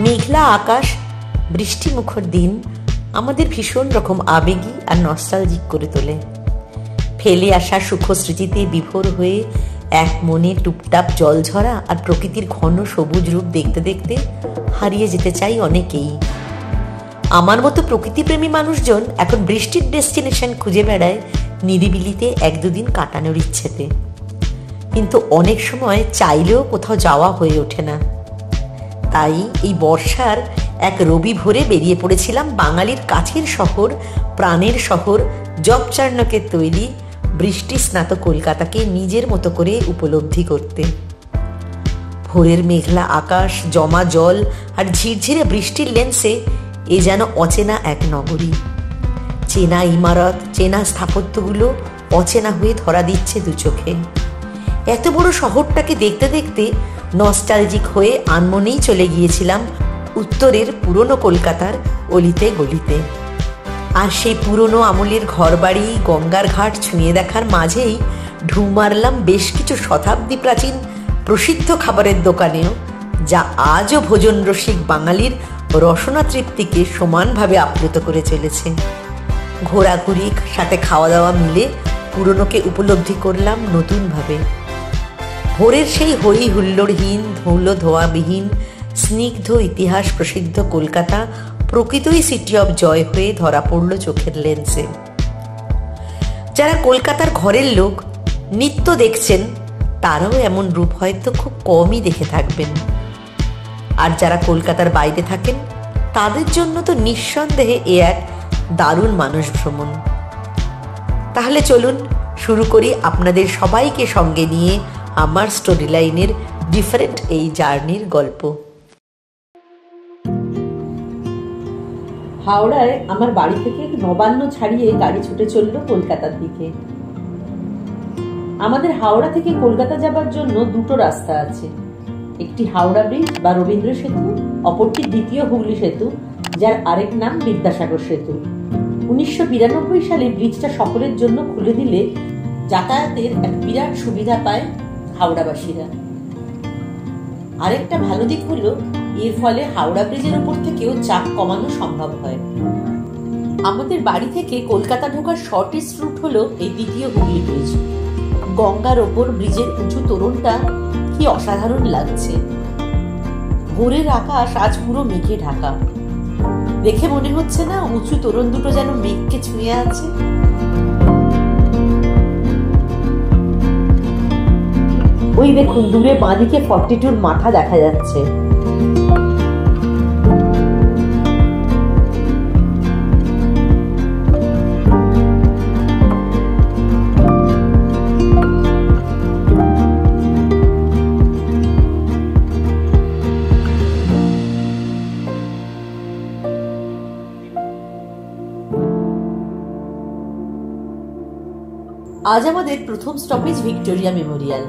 মেঘলা আকাশ, বৃষ্টি মুখর দিন আমাদের ভীষণ রকম আবেগী আর নস্টালজিক করে তোলে। ফেলে আসা সুখ স্মৃতিতে বিভোর হয়ে এক মনে টুপটাপ জল ঝরা আর প্রকৃতির ঘন সবুজ রূপ দেখতে দেখতে হারিয়ে যেতে চাই অনেকেই। আমার মতো প্রকৃতিপ্রেমী মানুষজন এখন বৃষ্টির ডেস্টিনেশন খুঁজে বেড়ায় নিরিবিলিতে এক দুদিন কাটানোর ইচ্ছেতে, কিন্তু অনেক সময় চাইলেও কোথাও যাওয়া হয়ে ওঠে না। তাই এই বর্ষার এক রবি ভোরে বেরিয়ে পড়েছিলাম বাঙালির কাছের শহর, প্রাণের শহর জবচার্ণকের তৈরি বৃষ্টি স্নাত কলকাতাকে নিজের মতো করে উপলব্ধি করতে। ভোরের মেঘলা আকাশ, জমা জল আর ঝিরঝিরে বৃষ্টির লেন্সে এ যেন অচেনা এক নগরী। চেনা ইমারত, চেনা স্থাপত্যগুলো অচেনা হয়ে ধরা দিচ্ছে দু চোখে। এত বড় শহরটাকে দেখতে দেখতে নস্টালজিক হয়ে আনমনেই চলে গিয়েছিলাম উত্তরের পুরনো কলকাতার অলিতে গলিতে। আর সেই পুরনো আমলের ঘরবাড়ি, গঙ্গার ঘাট ছুঁয়ে দেখার মাঝেই ঢু মারলাম বেশ কিছু শতাব্দী প্রাচীন প্রসিদ্ধ খাবারের দোকানেও, যা আজও ভোজন রসিক বাঙালির রসনা তৃপ্তিকে সমানভাবে আপ্লুত করে চলেছে। ঘোরাঘুরি সাথে খাওয়া দাওয়া মিলে পুরনোকে উপলব্ধি করলাম নতুনভাবে। ভোরের সেই হই হুল্লোড়হীন, ধুলো ধোঁয়াবিহীন, স্নিগ্ধ ইতিহাস প্রসিদ্ধ কলকাতা প্রকৃতই সিটি অফ জয় হয়ে ধরা পড়ল চোখের লেন্সে। যারা কলকাতার ঘরের লোক, নিত্য দেখছেন, তারাও এমন রূপ হয়তো খুব কমই দেখে থাকবেন। আর যারা কলকাতার বাইরে থাকেন, তাদের জন্য তো নিঃসন্দেহে এ এক দারুণ মানুষ ভ্রমণ। তাহলে চলুন শুরু করি আপনাদের সবাইকে সঙ্গে নিয়ে আমার স্টোরি লাইনের ডিফারেন্ট এই জার্নির গল্প। হাওড়ায় আমার বাড়ি থেকে নবান্ন ছাড়িয়ে গাড়ি ছুটে চলল কলকাতার দিকে। আমাদের হাওড়া থেকে কলকাতা যাবার জন্য দুটো রাস্তা আছে, একটি হাওড়া ব্রিজ বা রবীন্দ্র সেতু, অপরটি দ্বিতীয় হুগলি সেতু, যার আরেক নাম বিদ্যাসাগর সেতু। 1992 সালে ব্রিজটা সকলের জন্য খুলে দিলে যাতায়াতের এক বিরাট সুবিধা পায় হাওড়াবাসীরা। আরেকটা ভালো দিক হলো এর ফলে হাওড়া ব্রিজের উপর থেকেও চাপ কমানো সম্ভব হয়। আমাদের বাড়ি থেকে কলকাতা ঢোকার শর্টেস্ট রুট হলো এই দ্বিতীয় হুগলি ব্রিজ। গঙ্গার ওপর ব্রিজের উঁচু তোরণটা কি অসাধারণ লাগছে। ভোরের আকাশ আজ পুরো মেঘে ঢাকা। দেখে মনে হচ্ছে না উঁচু তোরণ দুটো যেন মেঘকে ছুঁয়ে আছে। ওই দেখুন দূরে বাঁদিকে 42-র মাথা দেখা যাচ্ছে। আজ আমাদের প্রথম stoppage Victoria Memorial.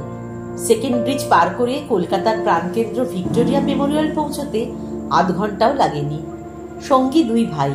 Second bridge পার করে কলকাতার প্রাণকেন্দ্র ভিক্টোরিয়া মেমোরিয়াল পৌঁছতে আধ ঘন্টাও লাগেনি। সঙ্গী দুই ভাই।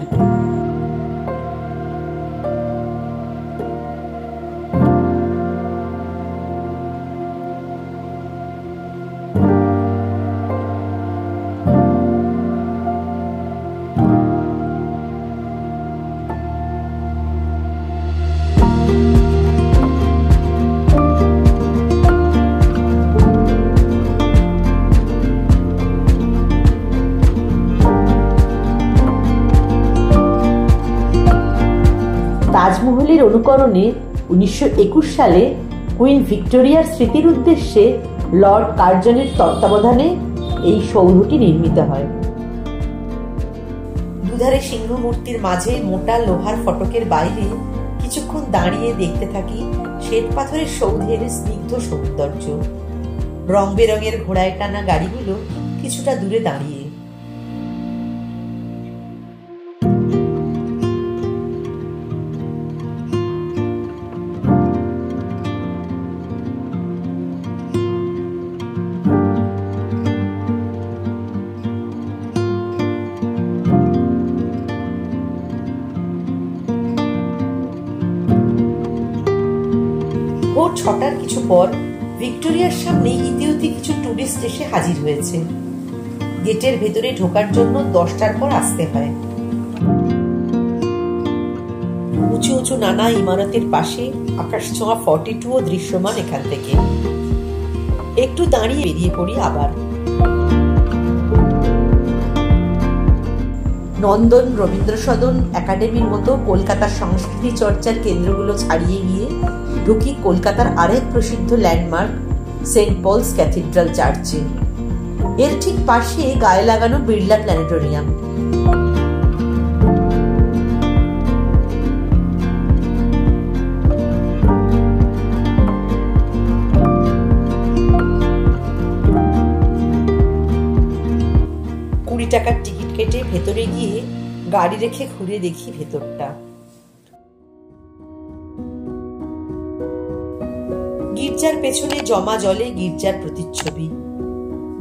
তাজমহলের অনুকরণে 1921 সালে কুইন ভিক্টোরিয়ার স্মৃতির উদ্দেশ্যে লর্ড কার্জনের তত্ত্বাবধানে এই সৌধটি নির্মিত হয়। দুধারে সিংহ মূর্তির মাঝে মোটা লোহার ফটকের বাইরে কিছুক্ষণ দাঁড়িয়ে দেখতে থাকি শ্বেত পাথরের সৌধের স্নিগ্ধ সৌন্দর্য। রং বেরঙের ঘোড়ায় টানা গাড়িগুলো কিছুটা দূরে দাঁড়িয়ে। ভোর 6টার কিছু পর ভিক্টোরিয়ার সামনে ইতিউতি কিছু টুরিস্ট এসে হাজির হয়েছে। গেটের ভেতরে ঢোকার জন্য 10টার পর আসতে হয়। উঁচু উঁচু নানা ইমারতের পাশে আকাশ ছোঁয়া 42ও দৃশ্যমান এখান থেকে। একটু দাঁড়িয়ে বেরিয়ে পড়ি আবার। নন্দন, রবীন্দ্র সদন, একাডেমির মতো কলকাতার সংস্কৃতি চর্চার কেন্দ্রগুলো ছাড়িয়ে গিয়ে ঢুকি কলকাতার আরেক প্রসিদ্ধ ল্যান্ডমার্ক সেন্ট পলস ক্যাথিড্রাল চার্চে। এর ঠিক পাশে গায়ে লাগানো বিড়লা প্ল্যানেটোরিয়াম। টাকার টিকিট কেটে ভেতরে গিয়ে গাড়ি রেখে ঘুরে দেখি ভেতরটা। গির্জার পেছনে জমা জলে গির্জার প্রতিচ্ছবি।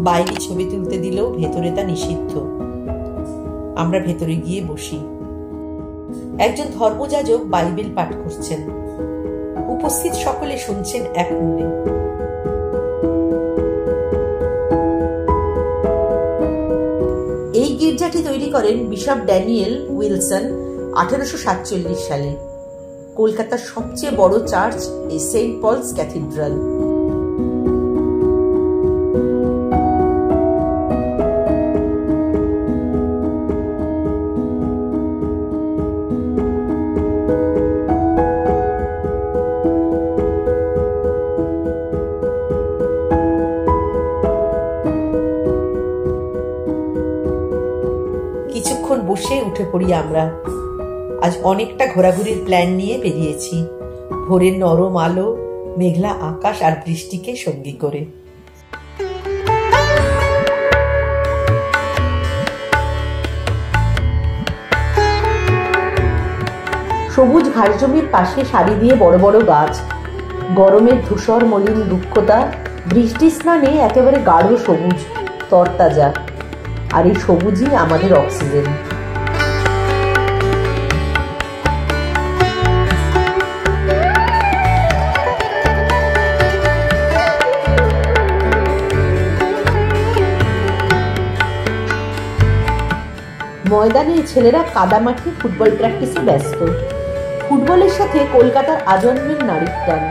বাইরে ছবি তুলতে দিলেও ভেতরে তা নিষিদ্ধ। আমরা ভেতরে গিয়ে বসি। একজন ধর্মযাজক বাইবেল পাঠ করছেন। উপস্থিত সকলে শুনছেন এক মনে। এই গির্জাটি তৈরি করেন বিশপ ড্যানিয়েল উইলসন 1847 সালে। কলকাতার সবচেয়ে বড় চার্চ এই সেন্ট পলস ক্যাথিড্রাল। কিছুক্ষণ বসে উঠে পড়ি আমরা। আজ অনেকটা ঘোরাঘুরির প্ল্যান নিয়ে বেরিয়েছি, ভোরের নরম আলো, মেঘলা আকাশ আর বৃষ্টিকে সঙ্গী করে। সবুজ ঘাসজমির পাশে সারি দিয়ে বড় বড় গাছ। গরমের ধূসর মলিন রুক্ষতা বৃষ্টি স্নানে একেবারে গাঢ় সবুজ, তরতাজা। আর এই সবুজই আমাদের অক্সিজেন। ময়দানে ছেলেরা কাদামাঠে ফুটবল প্র্যাকটিসে ব্যস্ত। ফুটবলের সাথে কলকাতার আজন্মের নারীর টান।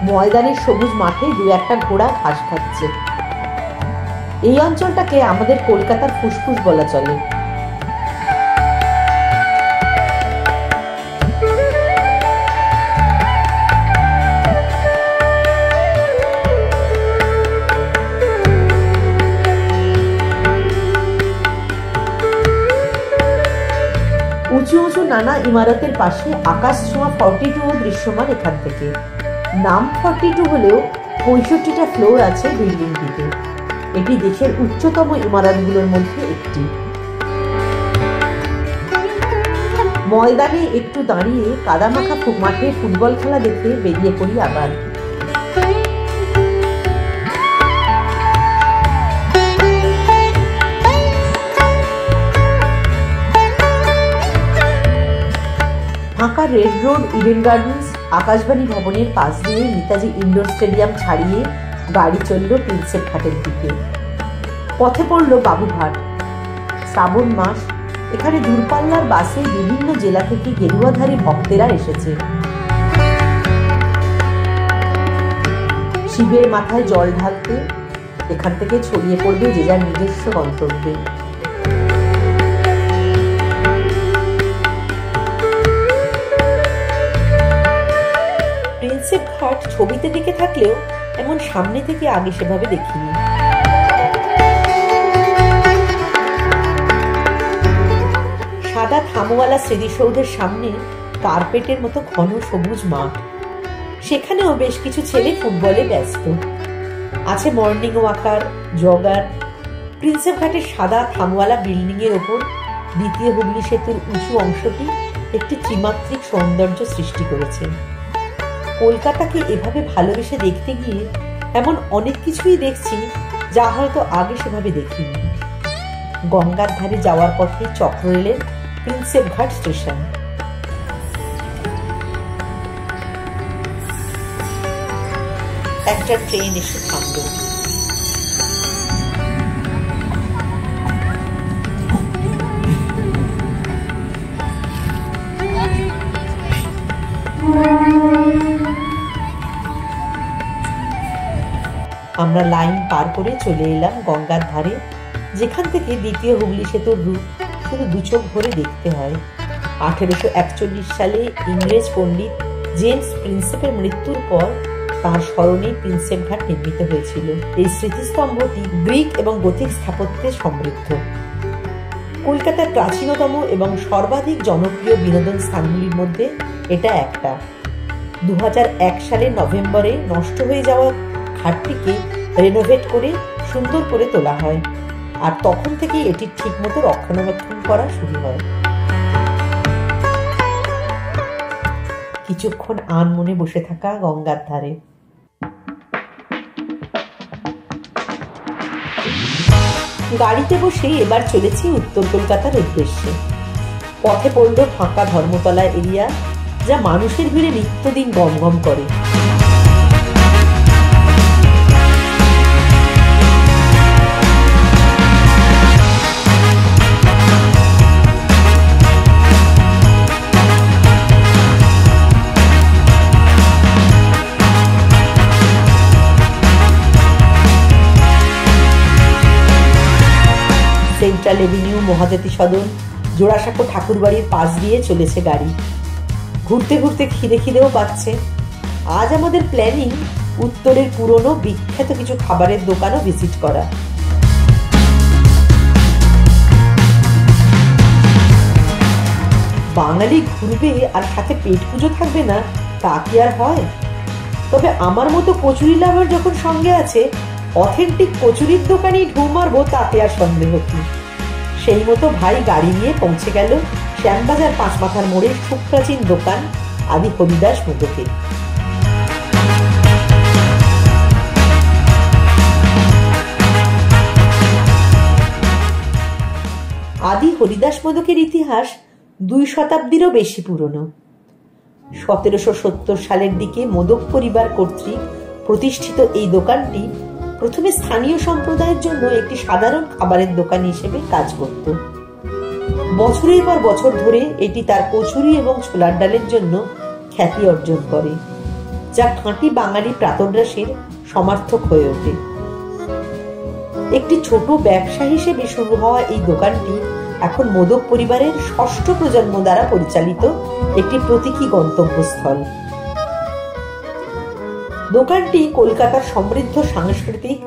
ময়দানের সবুজ মাঠে দু একটা ঘোড়া ঘাস খাচ্ছে। এই অঞ্চলটাকে আমাদের কলকাতার ফুসফুস বলা চলে। উঁচু উঁচু নানা ইমারতের পাশে আকাশ ছোঁয়া 42ও দৃশ্যমান এখান থেকে। নাম 42 হলেও 65টা ফ্লোর আছে বিল্ডিংটিতে। এটি দেশের উচ্চতম ইমারতগুলোর মধ্যে একটি। ময়দানে একটু দাঁড়িয়ে কাদামাখা মাঠে ফুটবল খেলা দেখে বেরিয়ে পড়ি আবার। ফাঁকা red road, Eden gardens, Akashvani ভবনের পাশ দিয়ে নেতাজি ইন্ডোর স্টেডিয়াম ছাড়িয়ে গাড়ি চলল প্রিন্সেপ ঘাটের দিকে। পথে পড়ল বাবুঘাট। শ্রাবণ মাস, এখানে দূরপাল্লার বাসে বিভিন্ন জেলা থেকে গেরুয়াধারী ভক্তেরা এসেছে। শিবের মাথায় জল ঢালতে এখান থেকে ছড়িয়ে পড়বে যে যার নিজস্ব গন্তব্যে। প্রিন্সেপ ঘাট ছবিতে দেখে থাকলেও এমন সামনে থেকে আগে সেভাবে দেখিনি। সাদা থামওয়ালা স্মৃতিসৌধের সামনে কার্পেটের মতো ঘন সবুজ মাঠ। সেখানেও বেশ কিছু ছেলে ফুটবলে ব্যস্ত। আছে মর্নিং ওয়াকার, জগার। প্রিন্সেপ ঘাটের সাদা থামওয়ালা বিল্ডিং এর ওপর দ্বিতীয় হুগলি সেতুর উঁচু অংশটি একটি ত্রিমাত্রিক সৌন্দর্য সৃষ্টি করেছে। কলকাতাকে এভাবে ভালোবেসে দেখতে গিয়ে এমন অনেক কিছুই দেখছি যা হয়তো আগে সেভাবে দেখিনি। গঙ্গার ধারে যাওয়ার পথে চক্ররেলের প্রিন্সেপ ঘাট স্টেশন। একটা ট্রেন এসে থামল। আমরা লাইন পার করে চলে এলাম গঙ্গার ধারে, যেখান থেকে দ্বিতীয় হুগলি সেতুর রূপ শুধু দু চোখ ভরে দেখতে হয়। 1841 সালে ইংরেজ পণ্ডিত জেমস প্রিন্সেপের মৃত্যুর পর তাঁর স্মরণে প্রিন্সেপ ঘাট নির্মিত হয়েছিল। এই স্মৃতিস্তম্ভটি গ্রিক এবং গথিক স্থাপত্যে সমৃদ্ধ। কলকাতার প্রাচীনতম এবং সর্বাধিক জনপ্রিয় বিনোদন স্থানগুলির মধ্যে এটা একটা। 2001 সালের নভেম্বরে নষ্ট হয়ে যাওয়া ঘাটটিকে রেনোভেট করে সুন্দর করে তোলা হয়, আর তখন থেকে এটি ঠিকমতো রক্ষণাবেক্ষণ করা শুরু হয়। কিছুক্ষণ আনমনে বসে থাকা গঙ্গার ধারে। গাড়িতে বসে এবার চলেছি উত্তর কলকাতার উদ্দেশ্যে। পথে পড়ল ফাঁকা ধর্মতলা এরিয়া, যা মানুষের ভিড়ে নিত্যদিন গমগম করে। সেন্ট্রাল এভিনিউ, মহাজাতি সদন, জোড়াসাঁকো ঠাকুরবাড়ির পাশ দিয়ে চলেছে গাড়ি। ঘুরতে ঘুরতে খিদেও পাচ্ছে। আজ আমাদের প্ল্যানিং উত্তরের পুরনো বিখ্যাত কিছু খাবারের দোকানও ভিজিট করা। বাঙালি ঘুরবে আর সাথে পেট পুজো থাকবে না, তা কি আর হয়? তবে আমার মতো কচুরি লাভার যখন সঙ্গে আছে, অথেন্টিক কচুরির দোকানে ঢু মারবো, তাতে আর সন্দেহ কি। সেই মতো ভাই গাড়ি নিয়ে পৌঁছে গেল শ্যামবাজার 5 মাথার মোড়ের সুপ্রাচীন দোকান আদি হরিদাস মোদকে। আদি হরিদাস মোদকের ইতিহাস 2 শতাব্দীরও বেশি পুরনো। 1770 সালের দিকে মোদক পরিবার কর্তৃক প্রতিষ্ঠিত এই দোকানটি প্রথমে স্থানীয় সম্প্রদায়ের জন্য একটি সাধারণ খাবারের দোকান হিসেবে কাজ করত। বছরের পর বছর ধরে এটি তার কচুরি এবং ছোলার ডালের জন্য খ্যাতি অর্জন করে, যা খাঁটি বাঙালি প্রাতরাশের সমার্থক হয়ে ওঠে। একটি ছোট ব্যবসা হিসেবে শুরু হওয়া এই দোকানটি এখন মোদক পরিবারের 6ষ্ঠ প্রজন্ম দ্বারা পরিচালিত একটি প্রতীকী গন্তব্যস্থল। দোকানটি কলকাতার সমৃদ্ধ সাংস্কৃতিক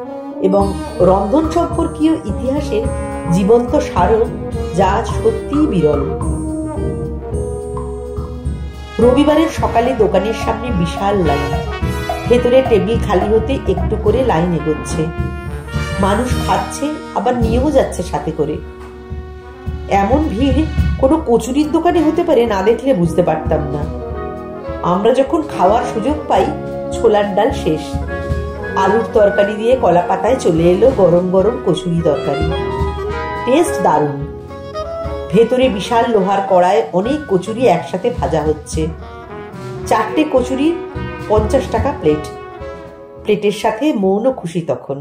এবং রন্ধন সম্পর্কীয় ইতিহাসের জীবন্ত স্মারক, যা সত্যিই বিরল। রবিবারের সকালে দোকানের সামনে বিশাল লাইন। ভেতরে টেবিল খালি হতে একটু করে লাইন এগোচ্ছে। মানুষ খাচ্ছে, আবার নিয়েও যাচ্ছে সাথে করে। এমন ভিড় কোনো কচুরির দোকানে হতে পারে না দেখলে বুঝতে পারতাম না। আমরা যখন খাওয়ার সুযোগ পাই, ছোলার ডাল শেষ। আলুর তরকারি দিয়ে কলা পাতায় চলে এলো গরম গরম কচুরি তরকারি। টেস্ট দারুণ। ভেতরে বিশাল লোহার কড়ায় অনেক কচুরি একসাথে ভাজা হচ্ছে। 4টে কচুরি 50 টাকা প্লেট। প্লেটের সাথে মৌন খুশি তখন।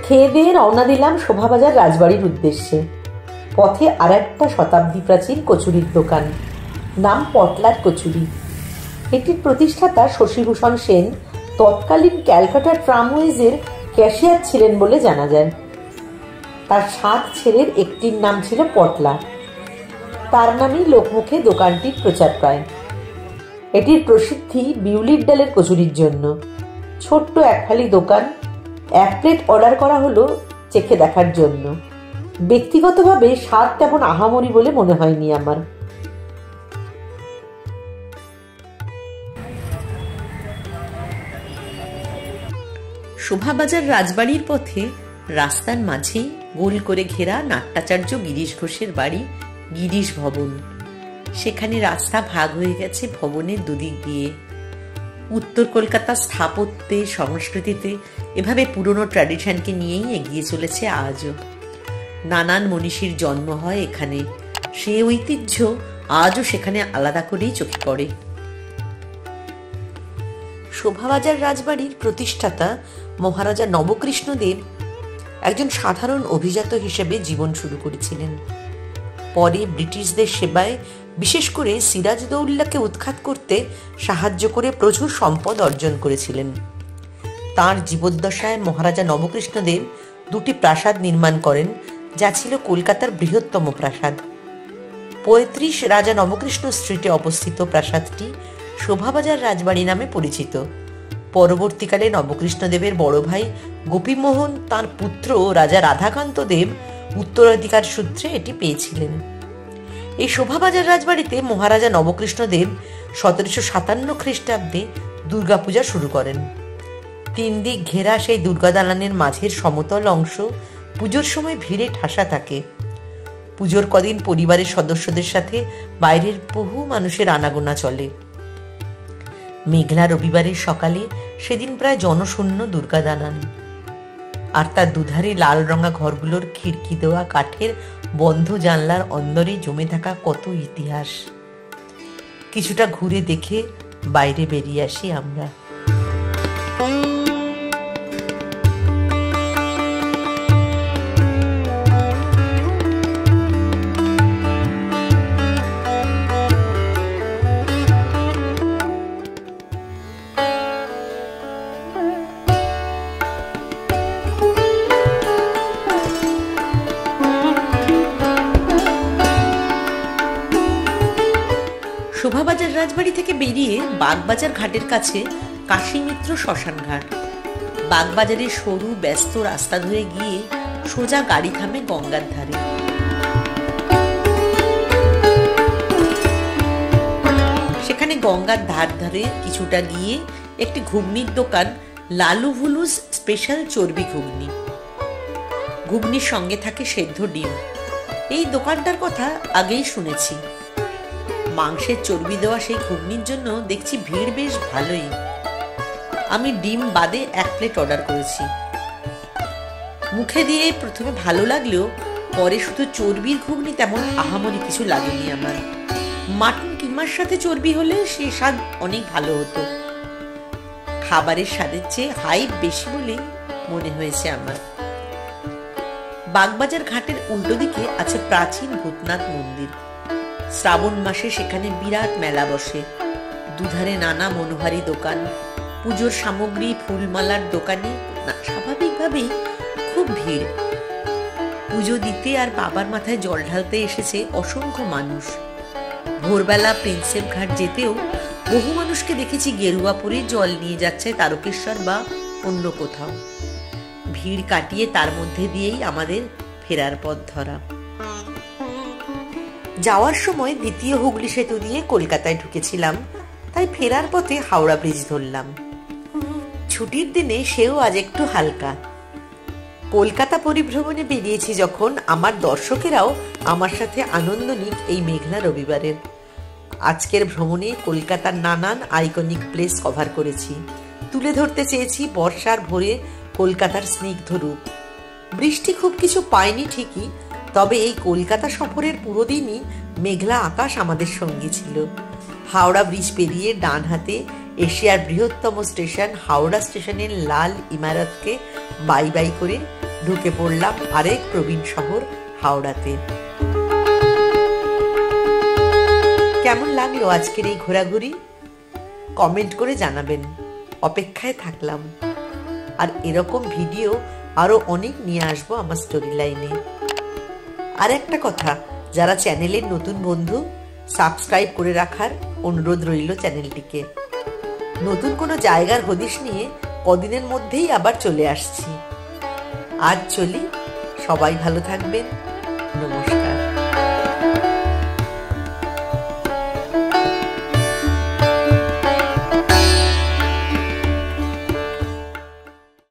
খেয়ে দিয়ে রওনা দিলাম শোভাবাজার রাজবাড়ির উদ্দেশ্যে। পথে আর একটা শতাব্দী প্রাচীন কচুরির দোকান, নাম পটলার কচুরি। এটির প্রতিষ্ঠাতা শশীভূষণ সেন তৎকালীন ক্যালকাটা ট্রামওয়েজের ক্যাশিয়ার ছিলেন বলে জানা যায়। তার 7 ছেলের একটির নাম ছিল পটলা। তার নামেই লোকমুখে দোকানটির প্রচার পায়। এটির প্রসিদ্ধি বিউলির ডালের কচুরির জন্য। ছোট্ট একখালি দোকান। 1 প্লেট অর্ডার করা হলো চেখে দেখার জন্য। ব্যক্তিগতভাবে স্বাদ তেমন আহামরি বলে মনে হয়নি আমার। শোভাবাজার রাজবাড়ির পথে রাস্তার মাঝেই গোল করে ঘেরা নাট্যাচার্য গিরিশ ঘোষের বাড়ি গিরিশ ভবন। সেখানে রাস্তা ভাগ হয়ে গেছে ভবনের দুদিক দিয়ে। উত্তর কলকাতার স্থাপত্যে, সংস্কৃতিতে এভাবে পুরনো ট্র্যাডিশনকে নিয়েই এগিয়ে চলেছে আজও। নানান মনীষীর জন্ম হয় এখানে। সে ঐতিহ্য আজও সেখানে আলাদা করেই চোখে পড়ে। শোভাবাজার রাজবাড়ির প্রতিষ্ঠাতা মহারাজা নবকৃষ্ণদেব একজন সাধারণ অভিজাত হিসেবে জীবন শুরু করেছিলেন। পরে ব্রিটিশদের সেবায় বিশেষ করে সিরাজউদ্দৌলাকে উৎখাত করতে সাহায্য করে প্রচুর সম্পদ অর্জন করেছিলেন। তাঁর জীবদ্দশায় মহারাজা নবকৃষ্ণদেব দুটি প্রাসাদ নির্মাণ করেন, যা ছিল কলকাতার বৃহত্তম প্রাসাদ। ৩৫ রাজা নবকৃষ্ণ স্ট্রিটে অবস্থিত প্রাসাদটি শোভাবাজার রাজবাড়ি নামে পরিচিত। পরবর্তীকালে নবকৃষ্ণদেবের বড় ভাই গোপীমোহন তাঁর পুত্র রাজা রাধাকান্ত দেব উত্তরাধিকার সূত্রে এটি পেয়েছিলেন। এই শোভাবাজার রাজবাড়িতে মহারাজা নবকৃষ্ণদেব ১৭৫৭ খ্রিস্টাব্দে দুর্গাপূজা শুরু করেন। ৩ দিক ঘেরা সেই দুর্গা দালানের মাঝের সমতল অংশ পুজোর সময় ভিড়ে ঠাসা থাকে। পুজোর কদিন পরিবারের সদস্যদের সাথে বাইরের বহু মানুষের আনাগোনা চলে। মেঘলা রবিবারের সকালে সেদিন প্রায় জনশূন্য দুর্গা দালান, আর তার দুধারে লাল রঙা ঘরগুলোর খিড়কি দেওয়া কাঠের বন্ধ জানলার অন্দরে জমে থাকা কত ইতিহাস। কিছুটা ঘুরে দেখে বাইরে বেরিয়ে আসি আমরা। শোভাবাজার রাজবাড়ি থেকে বেরিয়ে বাগবাজার ঘাটের কাছে কাশীমিত্র শ্মশান ঘাট। বাগবাজারের সরু ব্যস্ত রাস্তা ধরে গিয়ে সোজা গাড়ি থামে গঙ্গার ধারে। সেখানে গঙ্গার ধার ধারে কিছুটা গিয়ে একটি ঘুগনির দোকান, লালু ভুলুস স্পেশাল চর্বি ঘুগনি। ঘুগনির সঙ্গে থাকে সেদ্ধ ডিম। এই দোকানটার কথা আগেই শুনেছি। মাংসের চর্বি দেওয়া সেই ঘুগনির জন্য দেখছি ভিড় বেশ ভালোই। আমি ডিম বাদে 1 প্লেট অর্ডার করেছি। মুখে দিয়ে প্রথমে ভালো লাগলেও পরে শুধু চর্বির ঘুগনি তেমন আহামরি কিছু লাগেনি আমার। মাটন কিমার সাথে চর্বি হলে সে স্বাদ অনেক ভালো হতো। খাবারের স্বাদের চেয়ে হাইপ বেশি বলেই মনে হয়েছে আমার। বাগবাজার ঘাটের উল্টো দিকে আছে প্রাচীন ভূতনাথ মন্দির। শ্রাবণ মাসে সেখানে বিরাট মেলা বসে। দুধারে নানা মনোহারী দোকান, পুজোর সামগ্রী, ফুলমালার দোকানে স্বাভাবিকভাবেই খুব ভিড়। পুজো দিতে আর বাবার মাথায় জল ঢালতে এসেছে অসংখ্য মানুষ। ভোরবেলা প্রিন্সেপ ঘাট যেতেও বহু মানুষকে দেখেছি গেরুয়া পরে জল নিয়ে যাচ্ছে তারকেশ্বর বা অন্য কোথাও। ভিড় কাটিয়ে তার মধ্যে দিয়েই আমাদের ফেরার পথ ধরা। যাওয়ার সময় দ্বিতীয় হুগলি সেতু দিয়ে কলকাতায় ঢুকেছিলাম, তাই ফেরার পথে হাওড়া ব্রিজ ধরলাম। ছুটির দিনে সেও আজ একটু হালকা। কলকাতা পরিভ্রমণে বেরিয়েছি যখন, আমার দর্শকেরাও আমার সাথে আনন্দ নিক এই মেঘলা রবিবারের। আজকের ভ্রমণে কলকাতার নানান আইকনিক প্লেস কভার করেছি। তুলে ধরতে চেয়েছি বর্ষার ভোরে কলকাতার স্নিগ্ধ রূপ। বৃষ্টি খুব কিছু পায়নি ঠিকই, তবে এই কলকাতা সফরের পুরো দিনই মেঘলা আকাশ আমাদের সঙ্গী ছিল। হাওড়া ব্রিজ পেরিয়ে ডান হাতে এশিয়ার বৃহত্তম স্টেশন হাওড়া স্টেশনের লাল ইমারতকে বাই বাই করে ঢুকে পড়লাম আরেক প্রবীণ শহর হাওড়াতে। কেমন লাগলো আজকের এই ঘোরাঘুরি? কমেন্ট করে জানাবেন। অপেক্ষায় থাকলাম। আর এরকম ভিডিও আরো অনেক নিয়ে আসবো আমার স্টোরি লাইনে। আর একটা কথা, যারা চ্যানেলের নতুন বন্ধু, সাবস্ক্রাইব করে রাখার অনুরোধ রইল চ্যানেলটিকে। নতুন কোনো জায়গার হদিশ নিয়ে কদিনের মধ্যেই আবার চলে আসছি। আজ চলি, সবাই ভালো থাকবেন। নমস্কার।